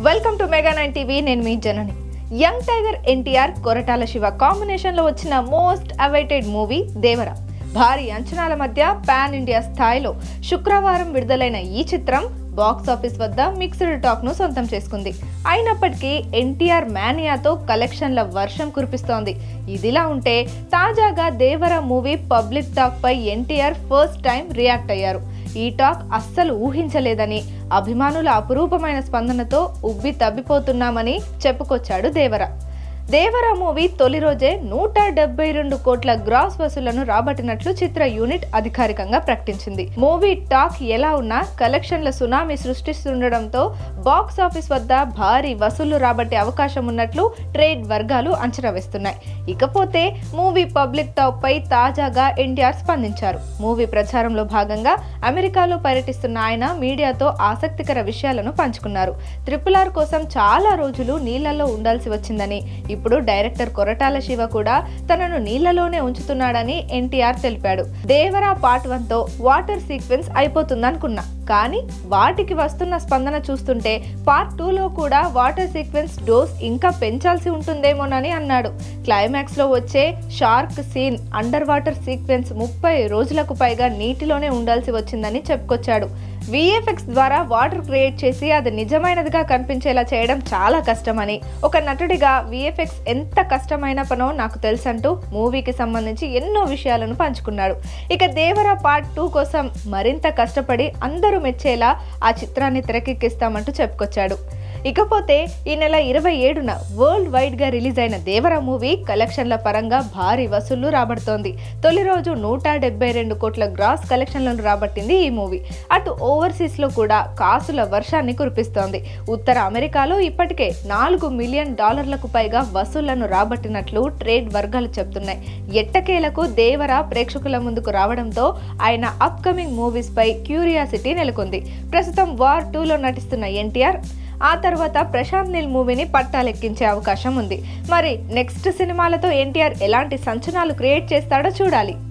Welcome to mega 9 TV. నేను మీ Janani. Young tiger NTR Koratala Siva combination లో వచ్చిన మోస్ట్ అవైటెడ్ మూవీ దేవర. భారీ అంచనాల మధ్య పాన్ ఇండియా స్థాయిలో శుక్రవారం విడుదలైన ఈ చిత్రం బాక్స్ ఆఫీస్ వద్ద మిక్స్డ్ టాక్ ను సొంతం చేసుకుంది. అయినప్పటికీ ఎన్టీఆర్ మానియాతో కలెక్షన్ల వర్షం కురిపిస్తోంది. ఇదిలా ఉంటే తాజాగా దేవర మూవీ పబ్లిక్ టాక్ పై ఎన్టీఆర్ ఫస్ట్ టైం రియాక్ట్ అయ్యారు. ఈ టాక్ అస్సలు ఊహించలేదని, అభిమానుల అపురూపమైన స్పందనతో ఉబ్బి తబ్బిపోతున్నామని చెప్పుకొచ్చాడు దేవర. దేవర మూవీ తొలి రోజే 172 కోట్ల గ్రాస్ వసూళ్లను రాబట్టినట్లు చిత్ర యూనిట్ అధికారికంగా ప్రకటించింది. మూవీ టాక్ ఎలా ఉన్నా కలెక్షన్ల సునామీ సృష్టిస్తుండడంతో బాక్స్ ఆఫీస్ వద్ద భారీ వసూళ్లు రాబట్టే అవకాశం ఉన్నట్లు ట్రేడ్ వర్గాలు అంచనా వేస్తున్నాయి. ఇకపోతే మూవీ పబ్లిక్ టాక్ పై తాజాగా ఎన్టీఆర్ స్పందించారు. మూవీ ప్రచారంలో భాగంగా అమెరికాలో పర్యటిస్తున్న ఆయన మీడియాతో ఆసక్తికర విషయాలను పంచుకున్నారు. RRR కోసం చాలా రోజులు నీళ్లలో ఉండాల్సి వచ్చిందని, ఇప్పుడు డైరెక్టర్ కొరటాల శివ కూడా తనను నీళ్లలోనే ఉంచుతున్నాడని ఎన్టీఆర్ తెలిపాడు. దేవరా పార్ట్ 1 తో వాటర్ సీక్వెన్స్ అయిపోతుందనుకున్నా, కానీ వాటికి వస్తున్న స్పందన చూస్తుంటే పార్ట్ 2 లో కూడా వాటర్ సీక్వెన్స్ డోస్ ఇంకా పెంచాల్సి ఉంటుందేమోనని అన్నాడు. క్లైమాక్స్ లో వచ్చే shark scene, under water sequence 30 రోజులకు పైగా నీటిలోనే ఉండాల్సి వచ్చిందని చెప్పుకొచ్చాడు. VFX ద్వారా వాటర్ క్రియేట్ చేసి అది నిజమైనదిగా కనిపించేలా చేయడం చాలా కష్టమని, ఒక నటుడిగా VFX ఎంత కష్టమైన పనో నాకు తెలుసంటూ మూవీకి సంబంధించి ఎన్నో విషయాలను పంచుకున్నాడు. ఇక దేవర పార్ట్ 2 కోసం మరింత కష్టపడి అందరూ మెచ్చేలా ఆ చిత్రాన్ని తెరకెక్కిస్తామంటూ చెప్పుకొచ్చాడు. ఇకపోతే ఈ నెల 27న వరల్డ్ వైడ్ గా రిలీజ్ అయిన దేవర మూవీ కలెక్షన్ల పరంగా భారీ వసూళ్లు రాబడుతోంది. తొలి రోజు 172 కోట్ల గ్రాస్ కలెక్షన్లను రాబట్టింది ఈ మూవీ. అటు ఓవర్సీస్ లో కూడా కాసుల వర్షాన్ని కురిపిస్తోంది. ఉత్తర అమెరికాలో ఇప్పటికే $4 మిలియన్ పైగా వసూళ్లను రాబట్టినట్లు ట్రేడ్ వర్గాలు చెప్తున్నాయి. ఎట్టకేలకు దేవర ప్రేక్షకుల ముందుకు రావడంతో ఆయన అప్కమింగ్ మూవీస్ పై క్యూరియాసిటీ నెలకొంది. ప్రస్తుతం వార్ 2లో నటిస్తున్న ఎన్టీఆర్ ఆ తర్వాత ప్రశాంత్ నీల్ మూవీని పట్టాలెక్కించే అవకాశం ఉంది. మరి నెక్స్ట్ సినిమాలతో ఎన్టీఆర్ ఎలాంటి సంచలనాలు క్రియేట్ చేస్తాడో చూడాలి.